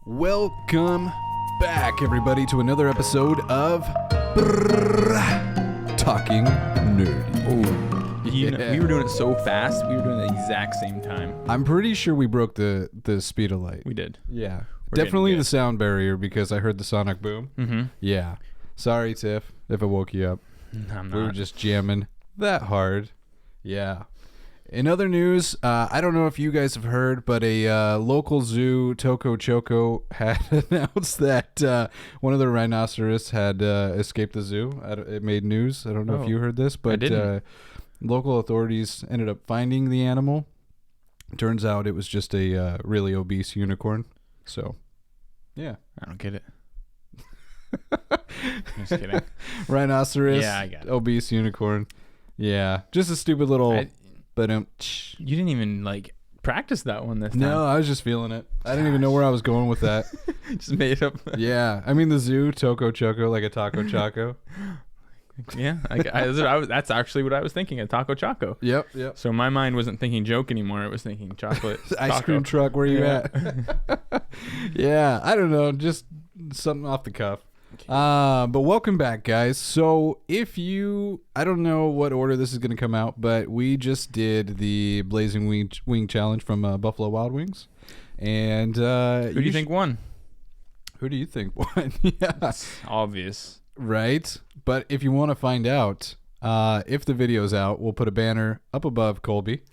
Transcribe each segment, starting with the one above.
Welcome back, everybody, to another episode of Talking Nerdy. Oh, we were doing it so fast. We were doing it at the exact same time. I'm pretty sure we broke the speed of light. We did. Yeah. We're Definitely the sound barrier because I heard the sonic boom. Mm-hmm. Yeah. Sorry, Tiff, if I woke you up. I'm not. We were just jamming that hard. Yeah. In other news, I don't know if you guys have heard, but a local zoo, Toco Choco, had announced that one of the rhinoceros had escaped the zoo. It made news. I don't know if you heard this, but local authorities ended up finding the animal. Turns out it was just a really obese unicorn. So, yeah. I don't get it. Just kidding. Rhinoceros, Yeah, I got it. obese unicorn. Yeah, just a stupid little... But you didn't even practice that one this time. No, I was just feeling it. I didn't even know where I was going with that. Just made up. Yeah, I mean the zoo, Toco Choco, like a Taco Choco. Yeah, that's actually what I was thinking, a Taco Choco. Yep. So my mind wasn't thinking joke anymore. It was thinking chocolate. Ice cream truck, where you at? Yeah, I don't know, just something off the cuff. But welcome back, guys. So I don't know what order this is going to come out, but we just did the Blazing Wing Challenge from Buffalo Wild Wings. And who do you think won? Who do you think won? Yeah. It's obvious. Right? But if you want to find out if the video's out, we'll put a banner up above Colby,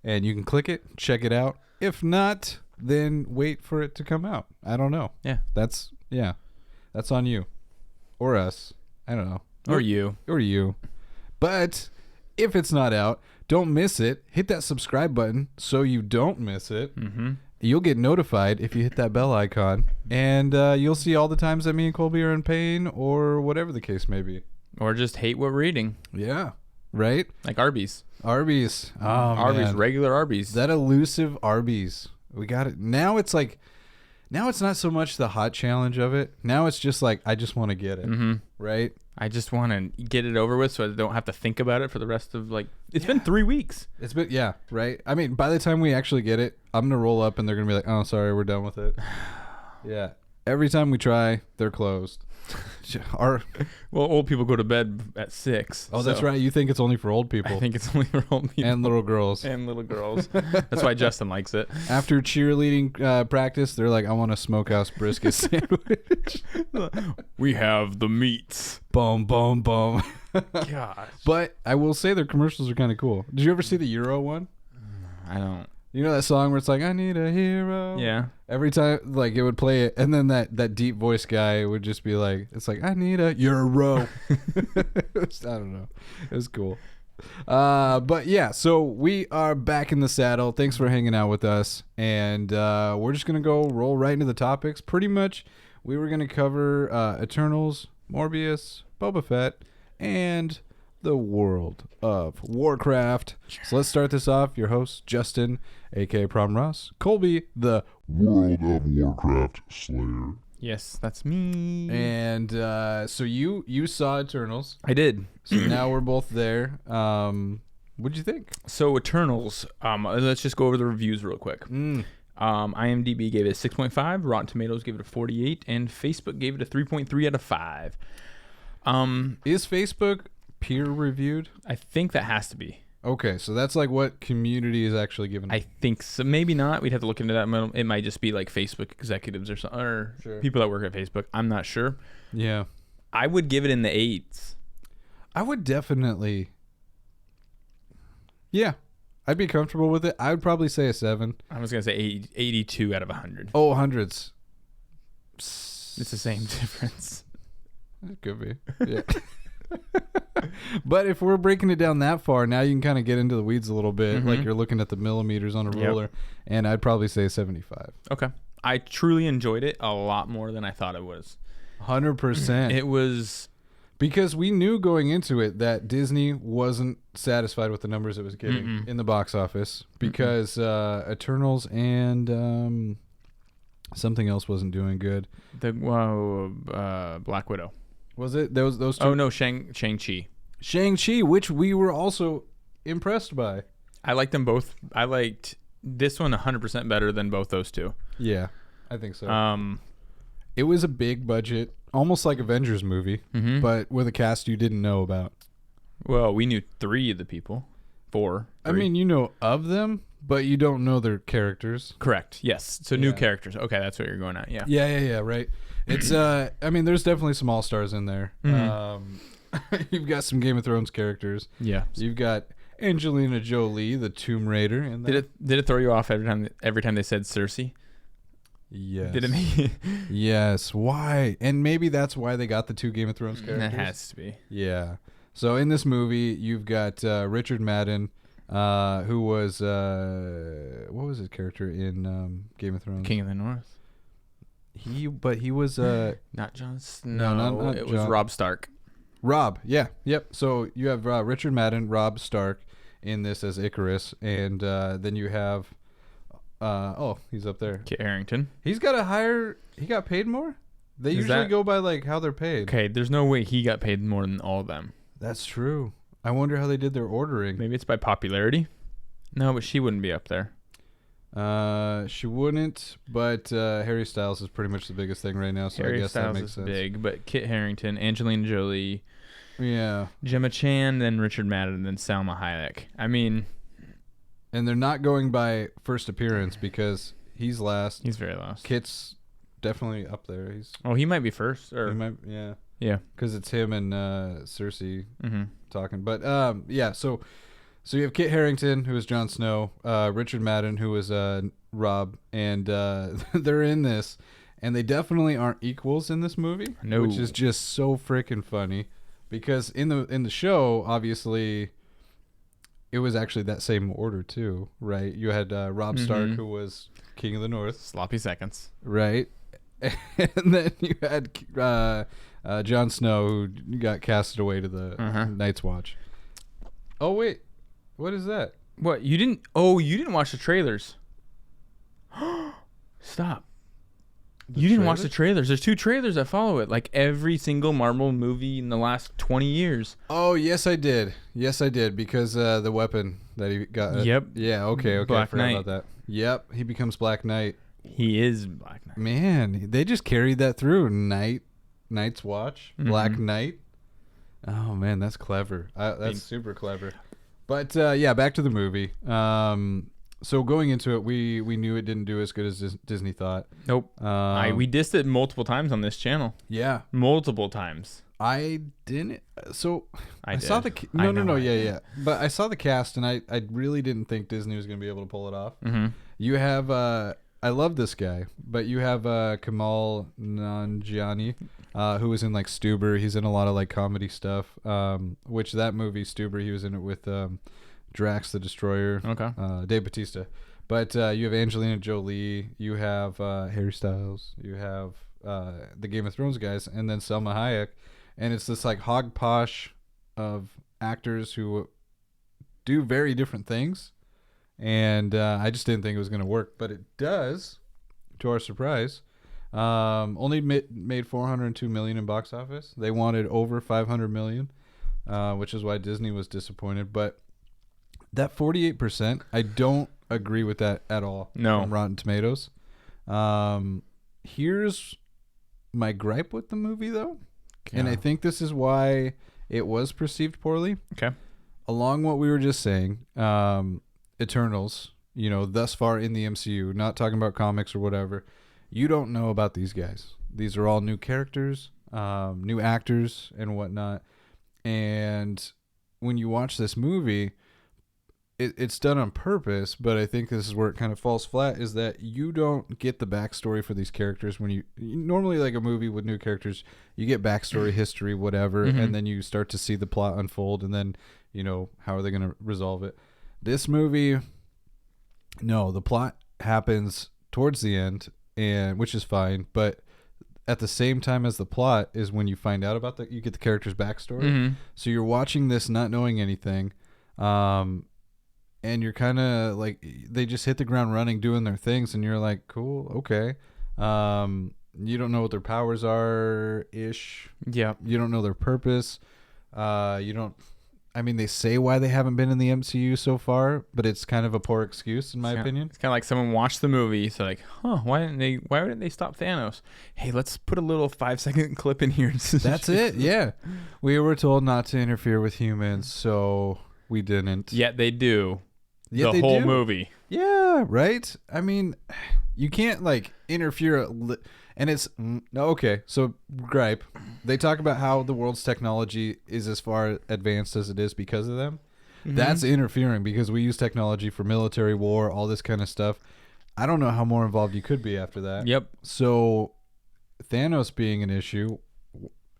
and you can click it, check it out. If not, then wait for it to come out. I don't know. Yeah. That's on you. Or us. I don't know. Or you. But if it's not out, don't miss it. Hit that subscribe button so you don't miss it. Mm-hmm. You'll get notified if you hit that bell icon. And you'll see all the times that me and Colby are in pain or whatever the case may be. Or just hate what we're eating. Yeah. Right? Like Arby's. Arby's. Oh, Arby's, man. regular Arby's. That elusive Arby's. We got it. Now it's not so much the hot challenge of it. Now it's just I just want to get it. Mm-hmm. Right? I just want to get it over with so I don't have to think about it for the rest of it's been 3 weeks. It's been, yeah, right? I mean, by the time we actually get it, I'm going to roll up and they're going to be like, oh, sorry, we're done with it. Yeah. Every time we try, they're closed. Well, old people go to bed at 6. Oh, that's right. You think it's only for old people. I think it's only for old people. And little girls. That's why Justin likes it. After cheerleading practice, they're like, I want a smokehouse brisket sandwich. We have the meats. Boom, boom, boom. Gosh. But I will say their commercials are kind of cool. Did you ever see the Euro one? I don't. You know that song where it's like, I need a hero? Yeah. Every time, it would play it, and then that deep voice guy would just be like, it's like, I need a euro. I don't know. It was cool. But yeah, so we are back in the saddle. Thanks for hanging out with us. And we're just going to roll right into the topics. Pretty much, we were going to cover Eternals, Morbius, Boba Fett, and the World of Warcraft. So let's start this off. Your host, Justin, a.k.a. Prom Ross. Colby, the World of Warcraft Slayer. Yes, that's me. And so you saw Eternals. I did. So now we're both there. What'd you think? So Eternals, let's just go over the reviews real quick. IMDb gave it a 6.5, Rotten Tomatoes gave it a 48, and Facebook gave it a 3.3 out of 5. Is Facebook peer reviewed? I think that has to be. Okay, so that's what community is actually given. I think so. Maybe not. We'd have to look into that. It might just be Facebook executives or something, or people that work at Facebook. I'm not sure. Yeah. I would give it in the 8s. I would definitely. Yeah. I'd be comfortable with it. I would probably say a 7. I was going to say 82 out of 100. Oh, hundreds. It's the same difference. It could be. Yeah. But if we're breaking it down that far, now you can kind of get into the weeds a little bit. Mm-hmm. You're looking at the millimeters on a ruler, and I'd probably say 75. Okay. I truly enjoyed it a lot more than I thought it was. 100%. It was... Because we knew going into it that Disney wasn't satisfied with the numbers it was getting in the box office because Eternals and something else wasn't doing good. The Black Widow. Was it? Those two? Oh, no, Shang-Chi. Shang-Chi, which we were also impressed by. I liked them both. I liked this one 100% better than both those two. Yeah. I think so. It was a big budget, almost like Avengers movie, but with a cast you didn't know about. Well, we knew 3 of the people. 4. 3. I mean, you know of them, but you don't know their characters. Correct. Yes. So new characters. Okay, that's what you're going at. Yeah. Yeah. Right. It's I mean, there's definitely some all stars in there. You've got some Game of Thrones characters. Yeah. You've got Angelina Jolie, the Tomb Raider. In there. Did it throw you off every time they said Cersei? Yes. Did it? Yes. Why? And maybe that's why they got the 2 Game of Thrones characters. It has to be. Yeah. So in this movie, you've got Richard Madden, who was what was his character in Game of Thrones? King of the North. He was not Jon Snow. No, it was Robb Stark. Robb, yeah, yep. So you have Richard Madden, Robb Stark in this as Icarus, and then you have he's up there. Kit Harington. He got paid more? They usually go by like how they're paid. Okay, there's no way he got paid more than all of them. That's true. I wonder how they did their ordering. Maybe it's by popularity. No, but she wouldn't be up there. She wouldn't, but Harry Styles is pretty much the biggest thing right now, so Harry I guess Styles that makes sense. Big, but Kit Harington, Angelina Jolie, yeah, Gemma Chan, then Richard Madden, then Salma Hayek. I mean, and they're not going by first appearance because he's last. He's very last. Kit's definitely up there. He might be first, or he might, yeah, because it's him and Cersei talking. But yeah, so you have Kit Harington, who is Jon Snow, Richard Madden, who is Robb, and they're in this, and they definitely aren't equals in this movie, which is just so freaking funny, because in the show, obviously, it was actually that same order too, right? You had Robb Stark, who was King of the North, sloppy seconds, right, and then you had Jon Snow, who got casted away to the Night's Watch. Oh wait. What is that? What, you didn't? Oh, you didn't watch the trailers. Stop. You didn't watch the trailers. There's 2 trailers that follow it, like every single Marvel movie in the last 20 years. Oh, yes, I did. Yes, I did, because the weapon that he got. Yep. Yeah, okay. Black I forgot Knight. about that. Yep, he becomes Black Knight. He is Black Knight. Man, they just carried that through. Night's Watch, Black Knight. Oh, man, that's clever. That's super clever. But yeah, back to the movie. So going into it, we knew it didn't do as good as Disney thought. Nope. We dissed it multiple times on this channel. Yeah, multiple times. I didn't. So I did. saw the yeah. But I saw the cast, and I really didn't think Disney was going to be able to pull it off. You have I love this guy, but you have Kamal Nanjiani, who was in like Stuber. He's in a lot of like comedy stuff. Which that movie Stuber, he was in it with Drax the Destroyer. Okay. Dave Bautista. But you have Angelina Jolie. You have Harry Styles. You have the Game of Thrones guys, and then Salma Hayek, and it's this like hogposh of actors who do very different things. And I just didn't think it was going to work, but it does, to our surprise. Only made $402 million in box office. They wanted over $500 million, which is why Disney was disappointed. But that 48%, I don't agree with that at all. No. From Rotten Tomatoes. Here's my gripe with the movie, though, and I think this is why it was perceived poorly. Okay. Along what we were just saying, Eternals, thus far in the MCU, not talking about comics or whatever, you don't know about these guys. These are all new characters, new actors and whatnot. And when you watch this movie, it's done on purpose, but I think this is where it kind of falls flat, is that you don't get the backstory for these characters. When you normally, like a movie with new characters, you get backstory, history, whatever, and then you start to see the plot unfold, and then, how are they going to resolve it? This movie, no, the plot happens towards the end, and which is fine, but at the same time as the plot is when you find out about you get the character's backstory. So you're watching this not knowing anything, and you're kind of like, they just hit the ground running doing their things, and you're like, cool, okay. You don't know what their powers are ish. Yeah. You don't know their purpose. You don't. I mean, they say why they haven't been in the MCU so far, but it's kind of a poor excuse in my opinion. It's kind of like someone watched the movie, so like, why didn't they stop Thanos? Hey, let's put a little 5-second clip in here. That's it. Yeah. We were told not to interfere with humans, so we didn't. Yet they do. Yet the whole movie. Yeah, right? I mean, you can't like interfere and it's okay. So gripe. They talk about how the world's technology is as far advanced as it is because of them. Mm-hmm. That's interfering because we use technology for military war, all this kind of stuff. I don't know how more involved you could be after that. Yep. So Thanos being an issue,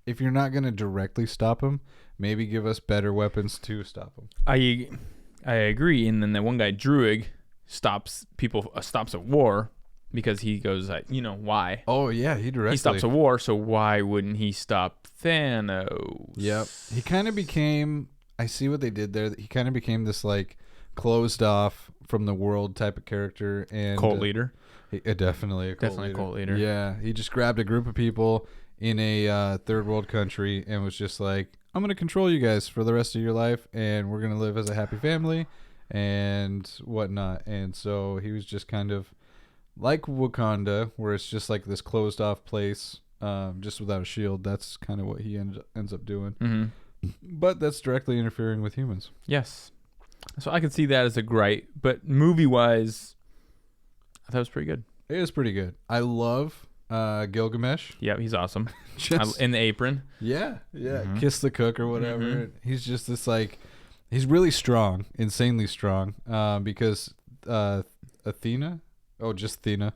if you're not going to directly stop him, maybe give us better weapons to stop him. I agree. And then the one guy, Druig, stops a war because he goes, why? Oh, yeah, he stops a war, so why wouldn't he stop Thanos? Yep. He kind of became, I see what they did there. He kind of became this, like, closed off from the world type of character. And cult leader. Definitely a cult leader. Yeah. He just grabbed a group of people in a third world country and was just like, I'm going to control you guys for the rest of your life, and we're going to live as a happy family and whatnot. And so he was just kind of like Wakanda, where it's just like this closed off place, just without a shield. That's kind of what he ends up doing. Mm-hmm. But that's directly interfering with humans. Yes. So I can see that as a gripe, but movie-wise, I thought it was pretty good. It is pretty good. I love Gilgamesh. Yeah, he's awesome. In the apron. Yeah. Mm-hmm. Kiss the cook or whatever. Mm-hmm. He's just this like, he's really strong, insanely strong, because Athena. Oh, just Athena.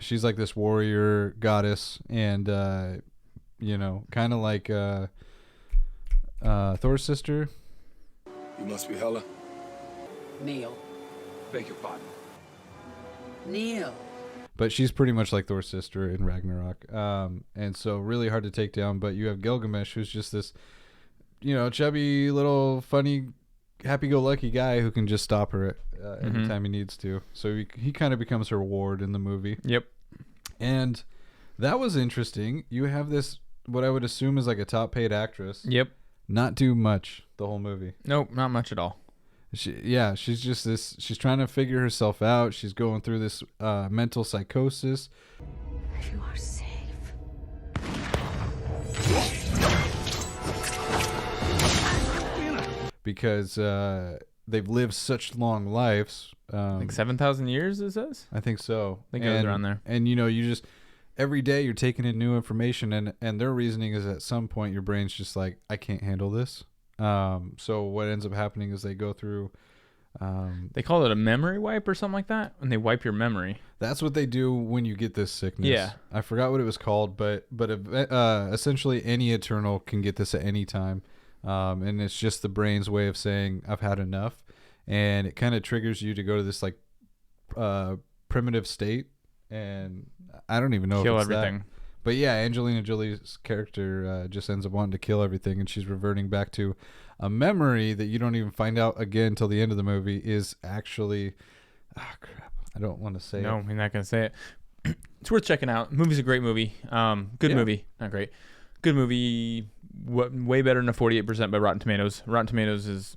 She's like this warrior goddess, and kind of like Thor's sister. You must be Hela. Neil. Beg your pardon. Neil. But she's pretty much like Thor's sister in Ragnarok, and so really hard to take down. But you have Gilgamesh, who's just this, chubby little funny, happy-go-lucky guy who can just stop her anytime he needs to. So he kind of becomes her ward in the movie. Yep. And that was interesting. You have this, what I would assume is like a top-paid actress. Yep. Not do much the whole movie. Nope, not much at all. She's just this. She's trying to figure herself out. She's going through this mental psychosis. You are safe. Because they've lived such long lives. Like 7,000 years, it says? I think so. I think it goes around there. And, you just, every day you're taking in new information, and their reasoning is at some point your brain's just like, I can't handle this. So what ends up happening is they go through... they call it a memory wipe or something like that, when they wipe your memory. That's what they do when you get this sickness. Yeah. I forgot what it was called, but essentially any Eternal can get this at any time. And it's just the brain's way of saying, I've had enough. And it kind of triggers you to go to this like primitive state. And I don't even know kill if it's everything. that. But yeah, Angelina Jolie's character just ends up wanting to kill everything, and she's reverting back to a memory that you don't even find out again until the end of the movie is actually... crap. I don't want to say No, it. you're not going to say it. It's worth checking out. The movie's a great movie. Good movie. Not great. Good movie. Way better than a 48% by Rotten Tomatoes. Rotten Tomatoes is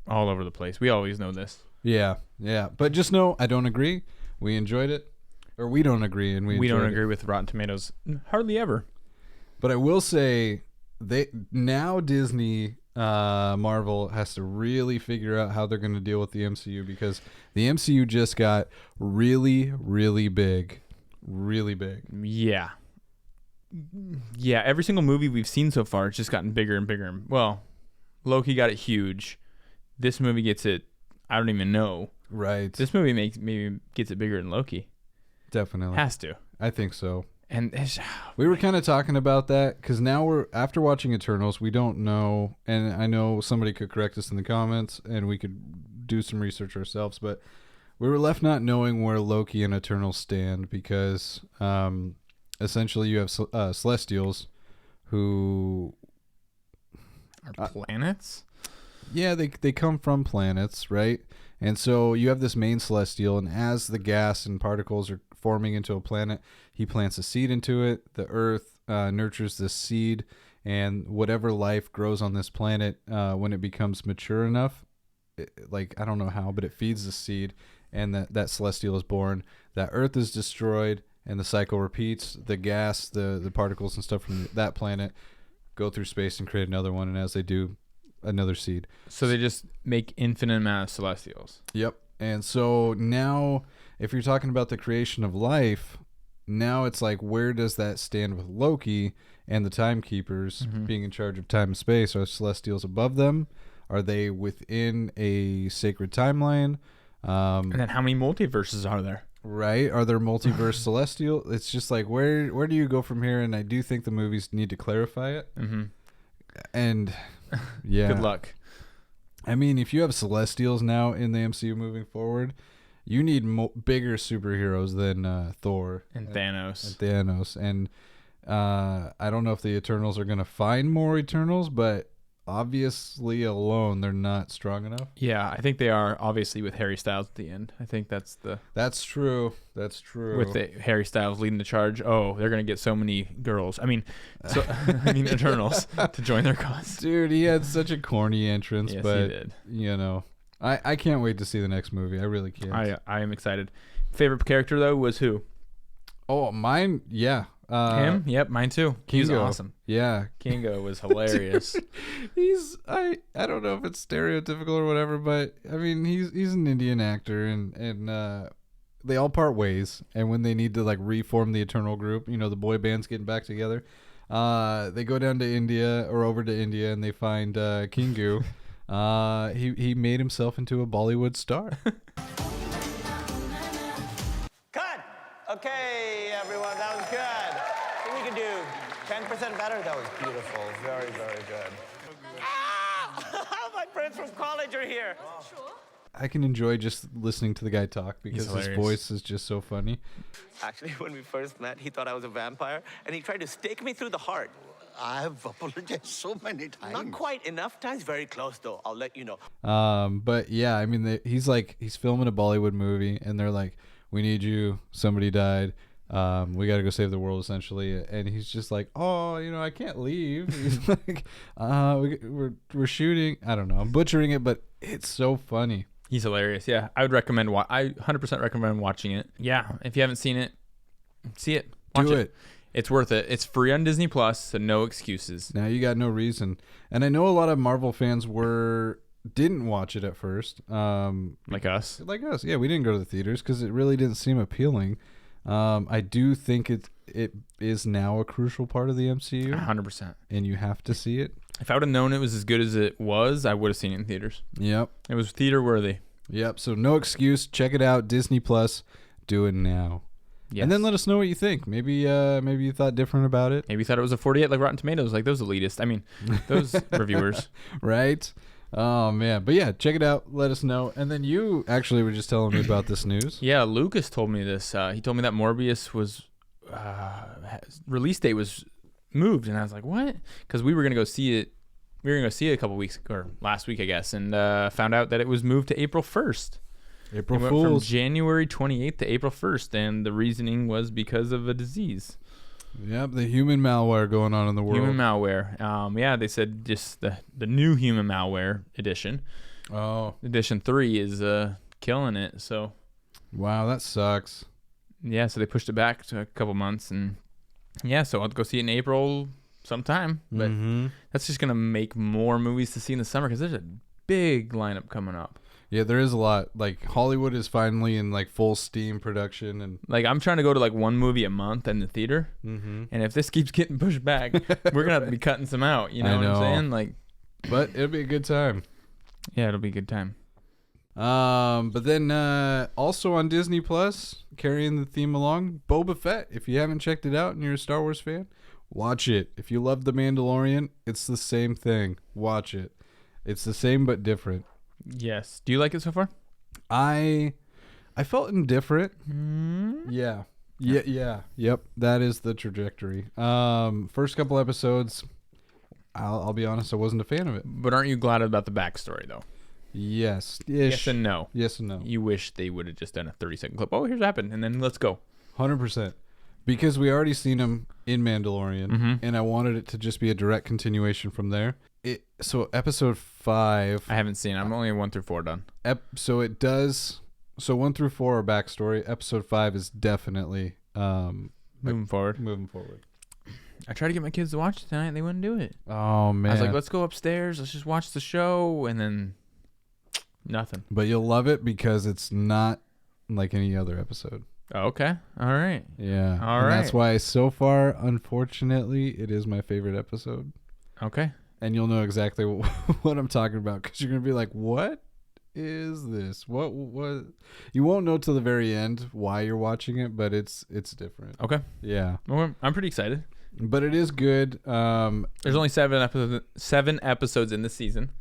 all over the place. We always know this. Yeah. But just know, I don't agree. We enjoyed it. Or we don't agree, and we don't enjoyed agree it. with Rotten Tomatoes. Hardly ever. But I will say, Disney, Marvel has to really figure out how they're going to deal with the MCU, because the MCU just got really, really big. Really big. Yeah. Yeah, every single movie we've seen so far has just gotten bigger and bigger. Well, Loki got it huge. This movie gets it, I don't even know. Right. This movie maybe gets it bigger than Loki. Definitely. Has to. I think so. And we were kind of talking about that, because now after watching Eternals, we don't know, and I know somebody could correct us in the comments, and we could do some research ourselves, but we were left not knowing where Loki and Eternals stand, because essentially you have Celestials who are planets? Yeah, they come from planets, right? And so you have this main Celestial, and as the gas and particles are forming into a planet, he plants a seed into it. The Earth nurtures this seed, and whatever life grows on this planet, when it becomes mature enough, like I don't know how, but it feeds the seed, and that celestial is born. That Earth is destroyed, and the cycle repeats. The gas, the particles and stuff from that planet go through space and create another one, and as they do, another seed. So they just make infinite amount of celestials. Yep. And so now, if you're talking about the creation of life, now it's like, where does that stand with Loki and the timekeepers being in charge of time and space? Are celestials above them? Are they within a sacred timeline? And then how many multiverses are there? Right? Are there multiverse celestial? It's just like, where do you go from here? And I do think the movies need to clarify it. And yeah. Good luck. I mean, if you have celestials now in the MCU moving forward, you need bigger superheroes than Thor And Thanos. And I don't know if the Eternals are going to find more Eternals, but obviously alone they're not strong enough. Yeah, I think they are, obviously, with Harry Styles at the end. I think that's true. with the Harry Styles leading the charge. Oh, they're gonna get so many girls. I mean Eternals to join their cause. Dude, he had such a corny entrance. Yes, but he did. You know, I can't wait to see the next movie. I really can't. I am excited. Favorite character though was who? Oh, mine. Yeah. Him? Yep, mine too. He's Kingo. awesome. Yeah. Kingo was hilarious. He's I don't know if it's stereotypical or whatever, but I mean he's an Indian actor, and they all part ways, and when they need to like reform the Eternal group, you know, the boy band's getting back together, they go down to India or over to India, and they find Kingu. He made himself into a Bollywood star. Cut! Okay, everyone, that was good. I think we could do 10% better. That was beautiful. Very, very good. Ah! My friends from college are here. I can enjoy just listening to the guy talk because his voice is just so funny. Actually, when we first met, he thought I was a vampire, and he tried to stake me through the heart. I've apologized so many times. Not quite enough times. Very close, though. I'll let you know. But yeah, I mean, he's filming a Bollywood movie, and they're like, "We need you. Somebody died. We got to go save the world," essentially. And he's just like, "Oh, you know, I can't leave." He's like, we're shooting." I don't know. I'm butchering it, but it's so funny. He's hilarious. Yeah, I would recommend. I 100% recommend watching it. Yeah, if you haven't seen it, see it. Watch it. It's worth it. It's free on Disney Plus, so no excuses. Now you got no reason. And I know a lot of Marvel fans didn't watch it at first. Like us. Like us. Yeah, we didn't go to the theaters because it really didn't seem appealing. I do think it is now a crucial part of the MCU. 100%. And you have to see it. If I would have known it was as good as it was, I would have seen it in theaters. Yep. It was theater worthy. Yep. So no excuse. Check it out. Disney Plus. Do it now. Yes. And then let us know what you think. Maybe you thought different about it. Maybe you thought it was a 48 like Rotten Tomatoes, like those elitists. I mean, those reviewers. Right? Oh, man. But yeah, check it out. Let us know. And then you actually were just telling me about this news. Yeah, Lucas told me this. He told me that Morbius was release date was moved. And I was like, what? Because we were going to go see it. We were going to go see it a couple weeks, or last week, I guess, and found out that it was moved to April 1st. April Fools. From January 28th to April 1st, and the reasoning was because of a disease. Yep, the human malware going on in the world. Human malware. Yeah, they said just the new human malware edition. Oh. Edition 3 is killing it, so. Wow, that sucks. Yeah, so they pushed it back to a couple months, and yeah, so I'll go see it in April sometime. But that's just going to make more movies to see in the summer because there's a big lineup coming up. Yeah, there is a lot. Like Hollywood is finally in like full steam production, and like I'm trying to go to like one movie a month in the theater. And if this keeps getting pushed back, we're gonna have to be cutting some out. You know what I'm saying? Like, but it'll be a good time. Yeah, it'll be a good time. But then also on Disney Plus, carrying the theme along, Boba Fett. If you haven't checked it out and you're a Star Wars fan, watch it. If you love The Mandalorian, it's the same thing. Watch it. It's the same but different. Yes. Do you like it so far? I felt indifferent. Yeah. Yep. That is the trajectory. First couple episodes, I'll be honest, I wasn't a fan of it. But aren't you glad about the backstory though? Yes. Yes and no. Yes and no. You wish they would have just done a 30-second clip. Oh, here's what happened, and then let's go. 100%. because we already seen him in Mandalorian, Mhm. and I wanted it to just be a direct continuation from there. So episode 5. I haven't seen. I'm only 1 through 4 done. So it does. So 1 through 4 are backstory. Episode 5 is definitely Moving forward. moving forward. I tried to get my kids to watch it tonight, and they wouldn't do it. Oh man! I was like, let's go upstairs. Let's just watch the show, and then nothing. But you'll love it because it's not like any other episode. Okay. All right. Yeah. All and right. That's why so far, unfortunately, it is my favorite episode. Okay. And you'll know exactly what I'm talking about because you're gonna be like, "What is this? What? You won't know till the very end why you're watching it, but it's different. Okay. Yeah. Well, I'm pretty excited. But it is good. There's only 7 episodes in this season.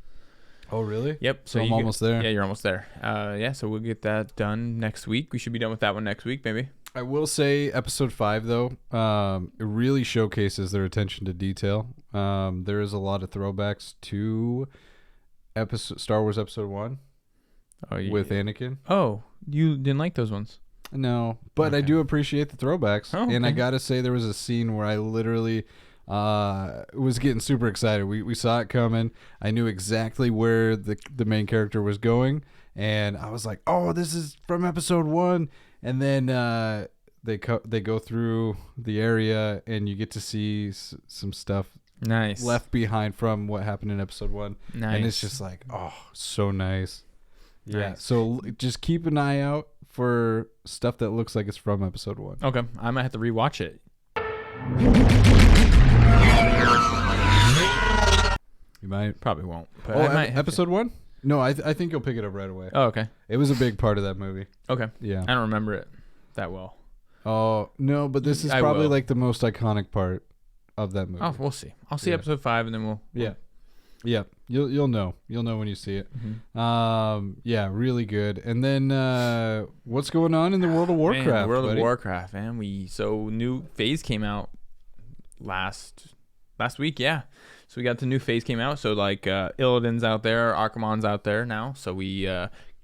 Oh, really? Yep. So I'm almost there. Yeah, you're almost there. Yeah, so we'll get that done next week. We should be done with that one next week, maybe. I will say episode 5 though, it really showcases their attention to detail. There is a lot of throwbacks to Star Wars Episode 1 with Anakin. Oh, you didn't like those ones? No, but I do appreciate the throwbacks. Oh, And I okay. gotta say there was a scene where I literally was getting super excited. We saw it coming. I knew exactly where the main character was going, and I was like, "Oh, this is from Episode 1." And then they go through the area, and you get to see some stuff Nice. left behind from what happened in Episode 1. Nice. And it's just like, oh, so nice. Yeah. Nice. So just keep an eye out for stuff that looks like it's from Episode 1. Okay. I might have to rewatch it. You might. Probably won't. But Oh, I might have Episode 1? No, I think you'll pick it up right away. Oh, okay. It was a big part of that movie. Okay. Yeah. I don't remember it that well. Oh, no, but this is I probably will. like the most iconic part of that movie. Oh, we'll see. I'll see Yeah. episode 5, and then we'll. Yeah. Yeah. You'll know. You'll know when you see it. Mm-hmm. Yeah, really good. And then what's going on in the World of Warcraft? Man, World buddy? of Warcraft, man. New phase came out last week, yeah. So we got the new phase came out. So like Illidan's out there, Archimonde's out there now. So we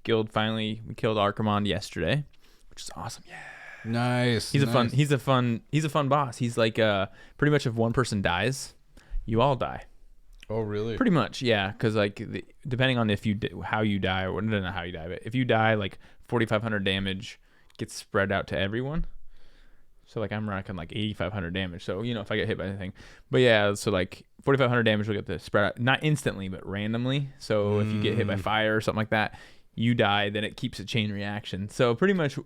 killed Archimond yesterday, which is awesome. Yeah. Nice. He's nice. a fun boss. He's like pretty much if one person dies, you all die. Oh, really? Pretty much, yeah. Because like depending on how you die, or not how you die, but if you die, like 4,500 damage gets spread out to everyone. So like I'm rocking like 8,500 damage. So if I get hit by anything, but yeah, so like 4,500 damage will get the spread out, not instantly, but randomly. So if you get hit by fire or something like that, you die. Then it keeps a chain reaction. So pretty much,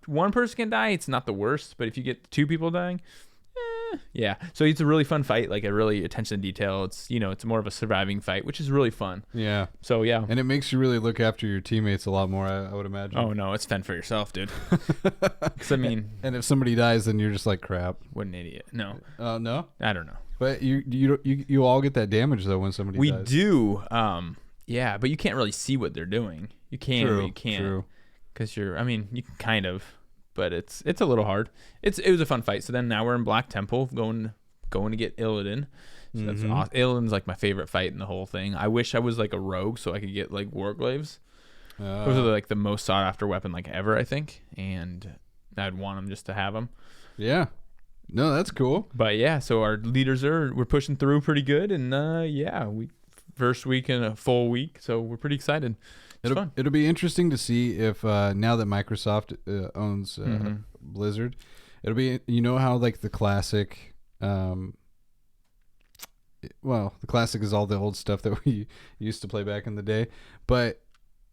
one person can die. It's not the worst, but if you get 2 people dying. Yeah, so it's a really fun fight, like a really attention to detail. It's it's more of a surviving fight, which is really fun. Yeah. So yeah, And it makes you really look after your teammates a lot more, I would imagine. oh no, it's fend for yourself, dude. 'Cause I mean, And if somebody dies, then you're just like crap. what an idiot. No, No? I don't know. But you all get that damage though when somebody We dies. do, yeah, but you can't really see what they're doing. You can, True, but you can't, true. because you can kind of, but it's a little hard. It was a fun fight. So then now we're in Black Temple, going to get Illidan. So that's awesome. Illidan's like my favorite fight in the whole thing. I wish I was like a rogue so I could get like Warglaives. Those are like the most sought after weapon like ever, I think, and I'd want them just to have them. Yeah. No, that's cool. But yeah, so our leaders we're pushing through pretty good, and yeah, we first week in a full week, so we're pretty excited. It's fun. It'll be interesting to see if now that Microsoft owns Blizzard, it'll be how like the classic. Well, the classic is all the old stuff that we used to play back in the day, but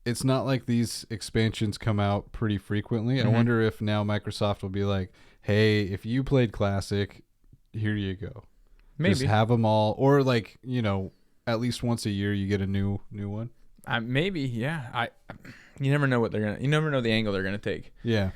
it's not like these expansions come out pretty frequently. I wonder if now Microsoft will be like, hey, if you played classic, here you go. Maybe Just have them all, or like, at least once a year you get a new one. maybe, yeah. You never know you never know the angle they're gonna take. Yeah.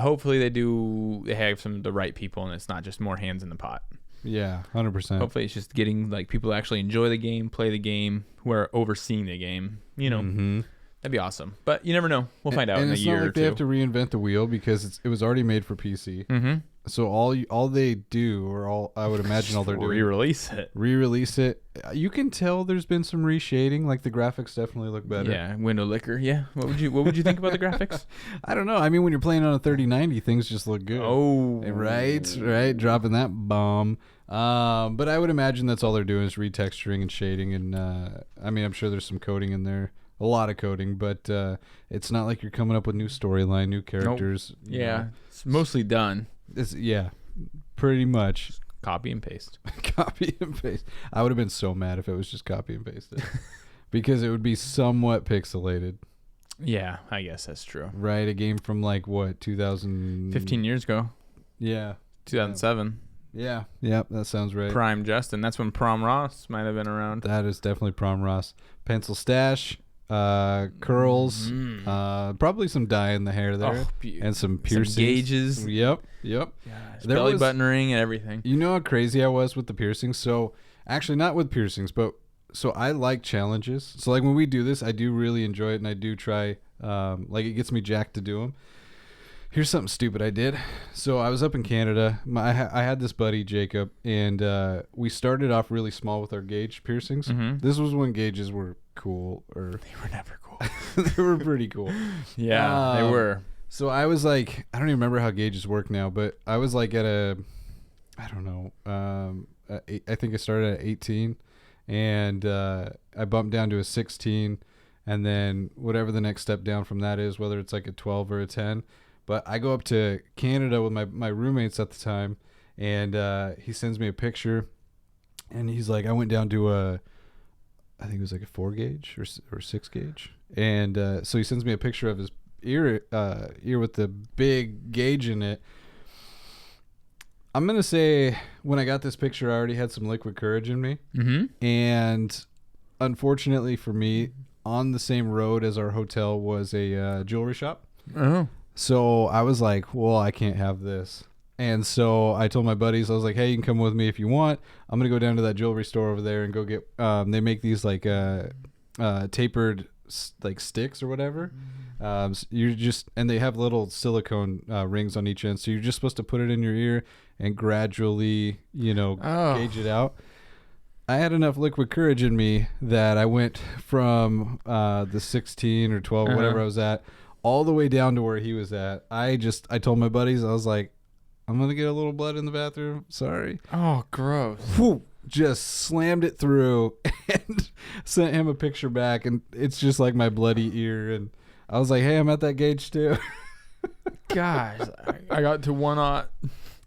Hopefully they have some of the right people, and it's not just more hands in the pot. Yeah, 100%. Hopefully it's just getting like people who actually enjoy the game, play the game, who are overseeing the game. That'd be awesome. But you never know. We'll find out in a year or two. They have to reinvent the wheel because it was already made for PC. So all they do, or all I would imagine all they're doing, re-release it. You can tell there's been some reshading. Like the graphics definitely look better. Yeah, window licker. Yeah. What would you think about the graphics? I don't know. I mean, when you're playing on a 3090, things just look good. Oh, right, dropping that bomb. But I would imagine that's all they're doing is retexturing and shading, and I mean, I'm sure there's some coding in there, a lot of coding, but it's not like you're coming up with new storyline, new characters. Nope. Yeah, it's mostly done. Yeah, pretty much. Copy and paste. Copy and paste. I would have been so mad if it was just copy and pasted, because it would be somewhat pixelated. Yeah, I guess that's true. Right, a game from like what 15 years ago. Yeah, 2007. Yeah, that sounds right. Prime Justin. That's when Prom Ross might have been around. That is definitely Prom Ross. Pencil stash, curls, probably some dye in the hair there, and some piercings. Some gauges. Yep. Gosh, belly button ring and everything. You know how crazy I was with the piercings? So, actually not with piercings, but so I like challenges. So like when we do this, I do really enjoy it, and I do try, like it gets me jacked to do them. Here's something stupid I did. So I was up in Canada. I had this buddy, Jacob, and we started off really small with our gauge piercings. Mm-hmm. This was when gauges were cool. They were never cool. They were pretty cool. Yeah, they were. So I was like, I don't even remember how gauges work now, but I was like at I don't know, I think I started at 18, and I bumped down to a 16, and then whatever the next step down from that is, whether it's like a 12 or a 10. But I go up to Canada with my roommates at the time, and he sends me a picture, and he's like, I went down to I think it was like a 4 gauge or 6 gauge, and so he sends me a picture of his ear with the big gauge in it. I'm gonna say when I got this picture, I already had some liquid courage in me, and unfortunately for me, on the same road as our hotel was a jewelry shop. Oh. So I was like, well, I can't have this. And so I told my buddies, I was like, hey, you can come with me if you want. I'm going to go down to that jewelry store over there and go get, they make these like tapered like sticks or whatever. So you're just, and they have little silicone rings on each end. So you're just supposed to put it in your ear and gradually, gauge it out. I had enough liquid courage in me that I went from the 16 or 12, whatever I was at, all the way down to where he was at. I told my buddies, I was like, I'm going to get a little blood in the bathroom. Sorry. Oh, gross. Whew, just slammed it through and sent him a picture back. And it's just like my bloody ear. And I was like, hey, I'm at that gauge too. Gosh, I got to 1/0.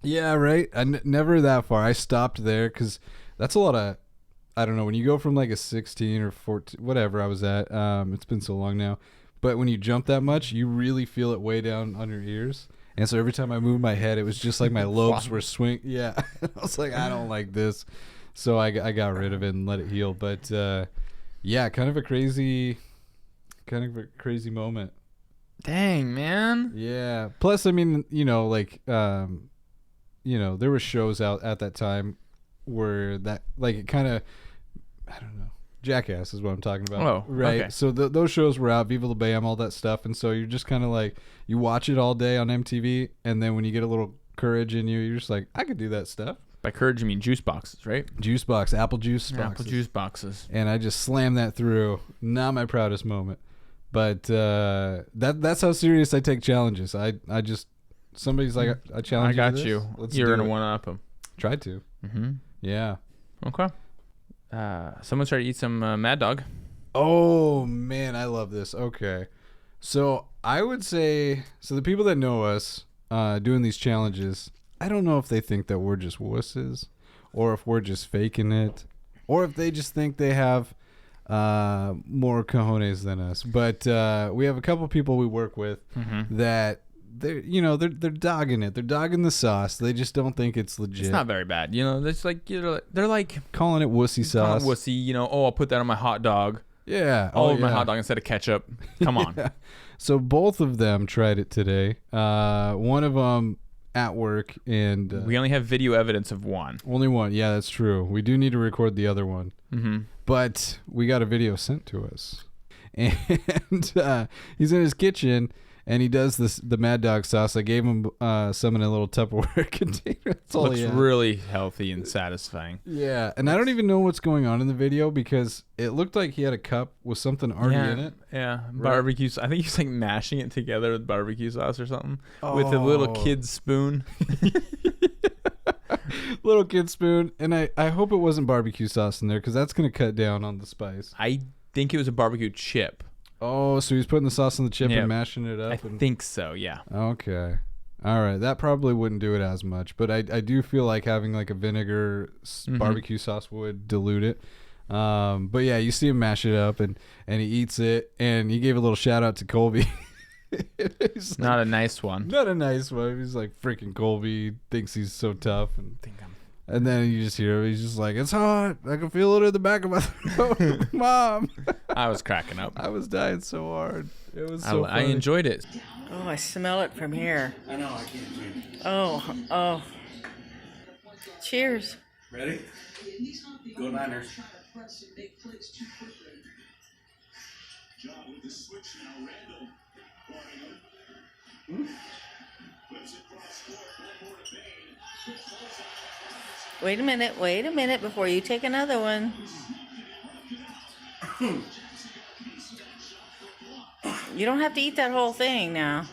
Yeah, right. Never that far. I stopped there because that's a lot of, I don't know, when you go from like a 16 or 14, whatever I was at, it's been so long now. But when you jump that much, you really feel it way down on your ears. And so every time I moved my head, it was just like my lobes were swing. Yeah. I was like, I don't like this. So I got rid of it and let it heal. But yeah, kind of a crazy moment. Dang, man. Yeah. Plus, I mean, like, there were shows out at that time where that, like, it kind of, I don't know. Jackass is what I'm talking about. Oh, right. okay. So those shows were out, Viva La Bam, all that stuff, and so you're just kind of like, you watch it all day on MTV, and then when you get a little courage in you, you're just like, I could do that stuff. By courage, you mean juice boxes, right? Juice box, apple juice boxes. Apple juice boxes. And I just slammed that through. Not my proudest moment, but that's how serious I take challenges. I just somebody's like, I challenge. I got you. You're gonna one-up them. Tried to. Mm-hmm. Yeah. Okay. Someone started to eat some Mad Dog. Oh, man, I love this. Okay. So I would say, so the people that know us doing these challenges, I don't know if they think that we're just wusses or if we're just faking it or if they just think they have more cojones than us. But we have a couple people we work with that they're dogging it. They're dogging the sauce. They just don't think it's legit. It's not very bad. It's like, they're like calling it wussy sauce. Wussy, I'll put that on my hot dog. Yeah. All over my hot dog instead of ketchup. Come on. Yeah. So both of them tried it today. One of them at work, and we only have video evidence of one. Only one. Yeah, that's true. We do need to record the other one. Mm-hmm. But we got a video sent to us. And he's in his kitchen, and he does the Mad Dog sauce. I gave him some in a little Tupperware container. That's all Looks he had. really healthy and satisfying. Yeah, and I don't even know what's going on in the video because it looked like he had a cup with something already in it. Yeah, barbecue. I think he's like mashing it together with barbecue sauce or something with a little kid spoon. Little kid spoon, and I hope it wasn't barbecue sauce in there because that's gonna cut down on the spice. I think it was a barbecue chip. Oh, so he's putting the sauce on the chip Yeah. and mashing it up. I think so. Yeah. Okay. All right. That probably wouldn't do it as much, but I do feel like having like a vinegar barbecue sauce would dilute it. But yeah, you see him mash it up and he eats it, and he gave a little shout out to Colby. He's Not like, a nice one. not a nice one. He's like, freaking Colby thinks he's so tough, and then you just hear him. He's just like, it's hot. I can feel it in the back of my throat, Mom. I was cracking up. I was dying so hard. It was so I funny. enjoyed it. Oh, I smell it from here. I know, I can't drink. Oh. Cheers. Ready? Go Niners. Wait a minute before you take another one. You don't have to eat that whole thing now.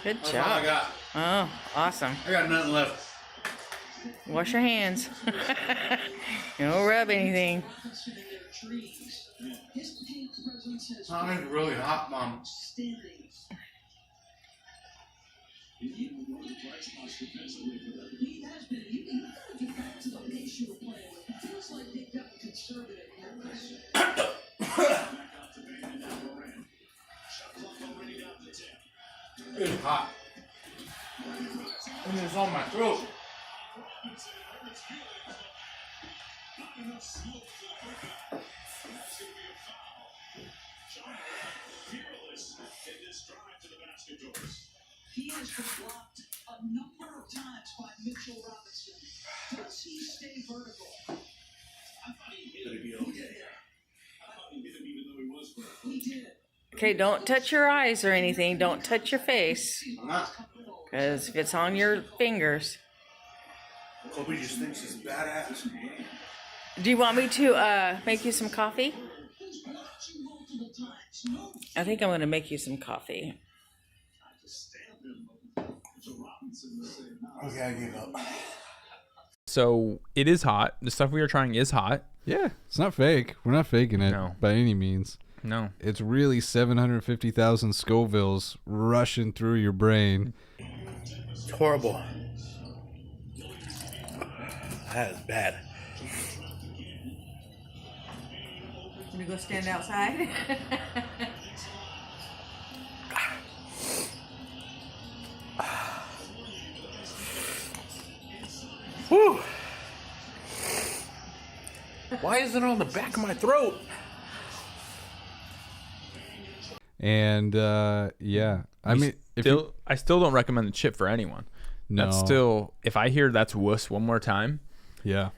Good That's all I job. got. Oh, awesome. I got nothing left. Wash your hands. Don't rub anything. It's not even really hot, Mom. It's hot. And it's on my throat. He has been blocked a number of times by Mitchell Robinson. Does he stay vertical? I thought he hit him. Okay. I thought he hit him even though he was vertical. He did. Okay, don't touch your eyes or anything. Don't touch your face. I'm not. Because if it's on your fingers. Kobe just thinks he's badass. Do you want me to make you some coffee? I think I'm going to make you some coffee. Okay, I gave up. So it is hot. The stuff we are trying is hot. Yeah, it's not fake. We're not faking it No. by any means. No. It's really 750,000 Scovilles rushing through your brain. It's horrible. That is bad. Can you go stand outside? Whew. Why is it on the back of my throat? And yeah, I mean, if I still don't recommend the chip for anyone. No. That's still, if I hear that's wuss one more time. Yeah.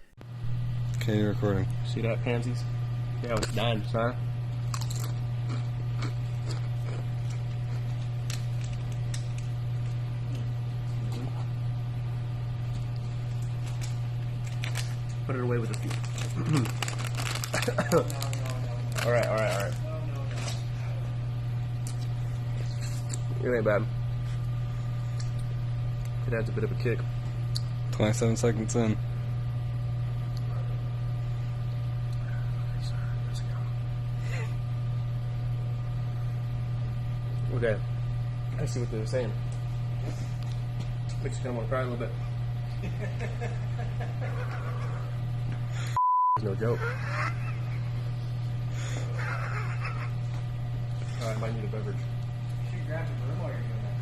Okay, you're recording. See that, pansies? Yeah, it's done, son. Put it away with a few. All right. It ain't bad. It adds a bit of a kick. 27 seconds in. Okay, I see what they were saying. Makes you kind of want to cry a little bit. It's no joke. I might need a beverage. You should grab the room while you're doing that.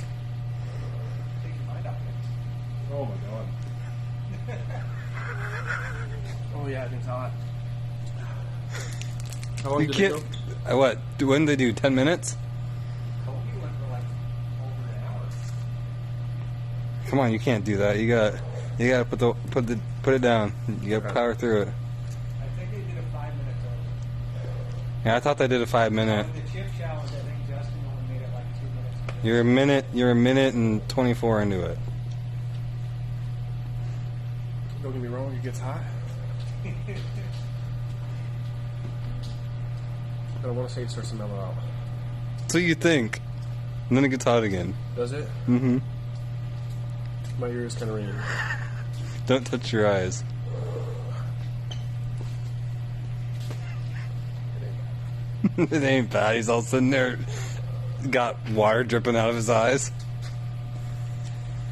Take your mind off it. Oh my god. Oh yeah, I think it's hot. How long You did can't. it go? What? When did they do? 10 minutes? Come on, you can't do that. You gotta put it down. You gotta power through it. I think they did a 5-minute total. Yeah, I thought they did a 5-minute. The chip challenge, I think Justin only made it like 2 minutes. You're a minute and 24 into it. Don't get me wrong, it gets hot. But I want to say it starts to mellow out. So you think. And then it gets hot again. Does it? Mm-hmm. My ears kind of ringing. Don't touch your eyes. It ain't bad. He's all sitting there, got water dripping out of his eyes.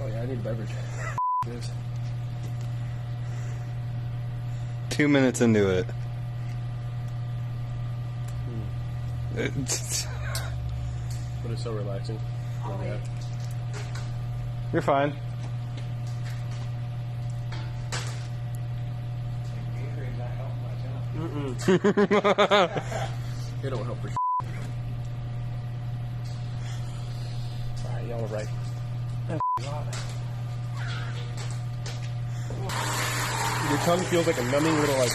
Oh yeah, I need a beverage. It is. 2 minutes into it. But it's so relaxing. Oh, yeah. You're fine. It don't help for Alright, y'all are right. Your tongue feels like a numbing little like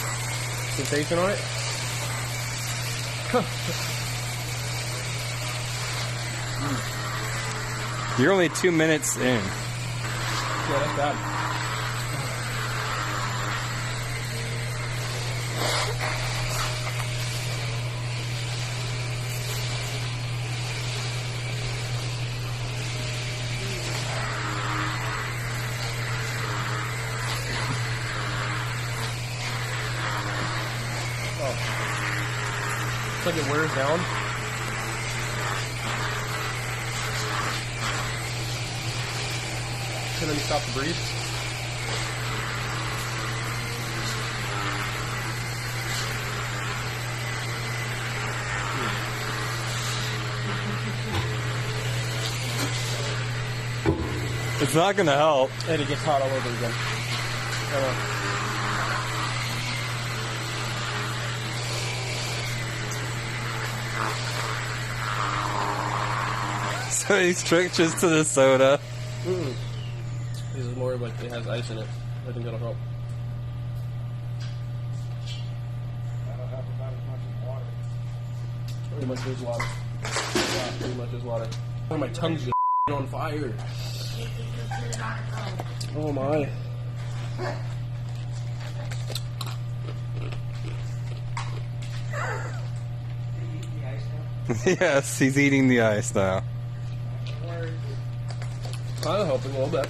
sensation on it. You're only 2 minutes in. Yeah, that's bad. It's like it wears down. And then you stop to breathe. It's not gonna help. And it gets hot all over again. So he stretches to the soda. This is more like it has ice in it. I think that'll help. That'll help about as much as water. Pretty much is water. Yeah, pretty much is water. Oh, my tongue's just on fire. Oh my. Yes, he's eating the ice now. I'll help him a little bit.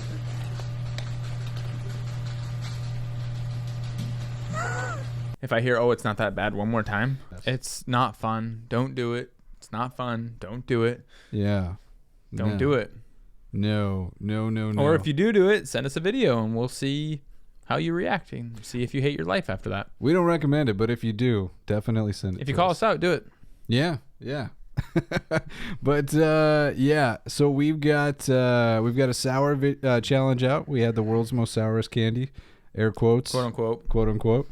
If I hear, oh, it's not that bad one more time, it's not fun. Don't do it. It's not fun. Don't do it. Yeah. Don't do it. No. Or if you do it, send us a video and we'll see how you're reacting. See if you hate your life after that. We don't recommend it, but if you do, definitely send it. If you call us out, do it. Yeah. But yeah, so we've got a sour challenge out. We had the world's most sourest candy, air quotes, quote unquote.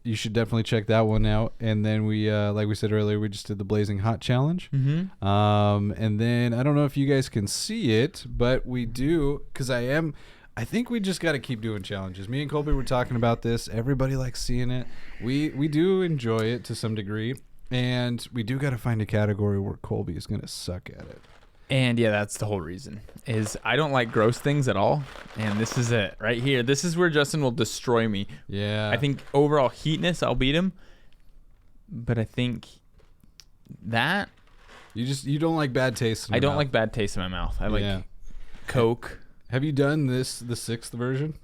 You should definitely check that one out. And then we, like we said earlier, we just did the blazing hot challenge. Mm-hmm. And then I don't know if you guys can see it, but we do, because I think we just got to keep doing challenges. Me and Colby were talking about this. Everybody likes seeing it. We do enjoy it to some degree. And we do got to find a category where Colby is going to suck at it. And yeah, that's the whole reason, is I don't like gross things at all. And this is it right here. This is where Justin will destroy me. Yeah. I think overall heatness, I'll beat him. But I think that... You don't like bad taste in I your don't mouth. like bad taste in my mouth. I like Coke. Have you done the 6th version?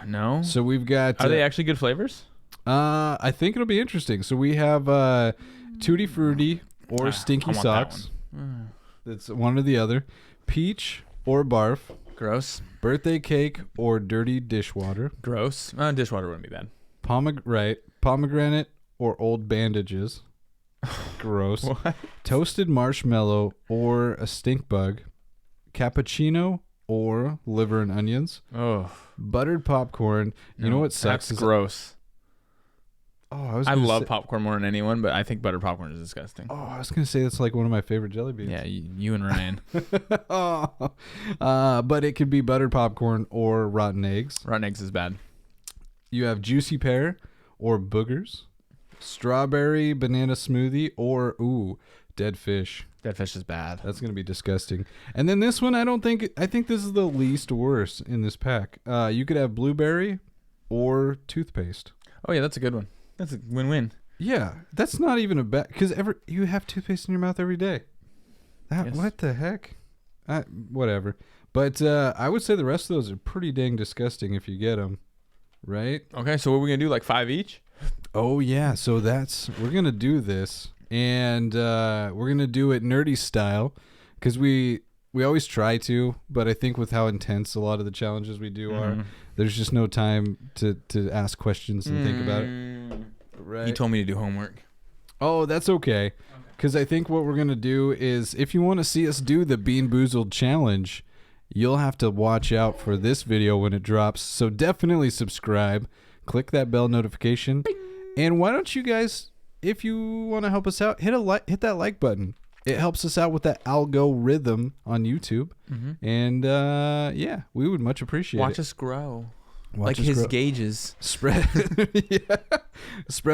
No. So we've got... Are they actually good flavors? I think it'll be interesting. So we have Tutti Frutti or Stinky I want Socks. that one. That's one or the other. Peach or Barf. Gross. Birthday Cake or Dirty Dishwater. Gross. Dishwater wouldn't be bad. Pomegranate or Old Bandages. Gross. What? Toasted Marshmallow or a Stink Bug. Cappuccino or Liver and Onions. Oh. Buttered Popcorn. You know what sucks? That's gross. Oh, I love popcorn more than anyone, but I think buttered popcorn is disgusting. Oh, I was gonna say that's like one of my favorite jelly beans. Yeah, you and Ryan. But it could be buttered popcorn or rotten eggs. Rotten eggs is bad. You have juicy pear or boogers, strawberry banana smoothie, or dead fish. Dead fish is bad. That's gonna be disgusting. And then this one, I think this is the least worst in this pack. You could have blueberry or toothpaste. Oh yeah, that's a good one. That's a win-win. Yeah, that's not even a bad, because you have toothpaste in your mouth every day. Yes. What the heck? Whatever. But I would say the rest of those are pretty dang disgusting if you get them, right? Okay, so what are we gonna do? Like 5 each? Oh yeah, so we're gonna do this, and we're gonna do it nerdy style, because we always try to, but I think with how intense a lot of the challenges we do are, there's just no time to ask questions and think about it. Right? He told me to do homework. Oh, that's okay. Because I think what we're going to do is, if you want to see us do the Bean Boozled challenge, you'll have to watch out for this video when it drops. So definitely subscribe. Click that bell notification. Bing. And why don't you guys, if you want to help us out, hit that like button. It helps us out with that algorithm on YouTube. And yeah, we would much appreciate it. Watch us grow. Like his gauges. Spread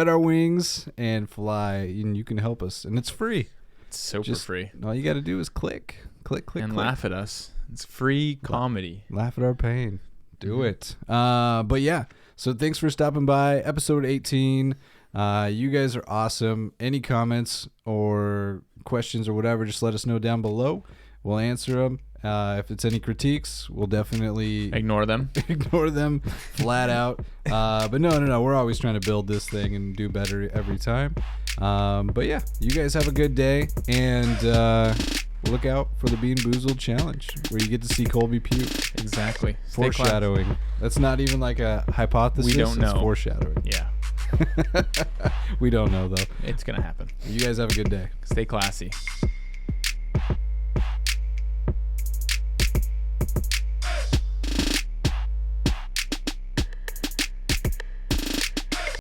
our wings and fly, and you can help us. And it's free. It's super free. All you got to do is click, and laugh at us. It's free comedy. Laugh at our pain. Do it. But yeah, so thanks for stopping by. Episode 18. You guys are awesome. Any comments or questions or whatever, just let us know down below. We'll answer them. If it's any critiques, we'll definitely ignore them. Ignore them flat out. But no. We're always trying to build this thing and do better every time. But yeah, you guys have a good day, and look out for the Bean Boozled challenge, where you get to see Colby puke. Exactly. Foreshadowing. That's not even like a hypothesis. We don't know. It's foreshadowing. Yeah. We don't know though. It's gonna happen. You guys have a good day. Stay classy.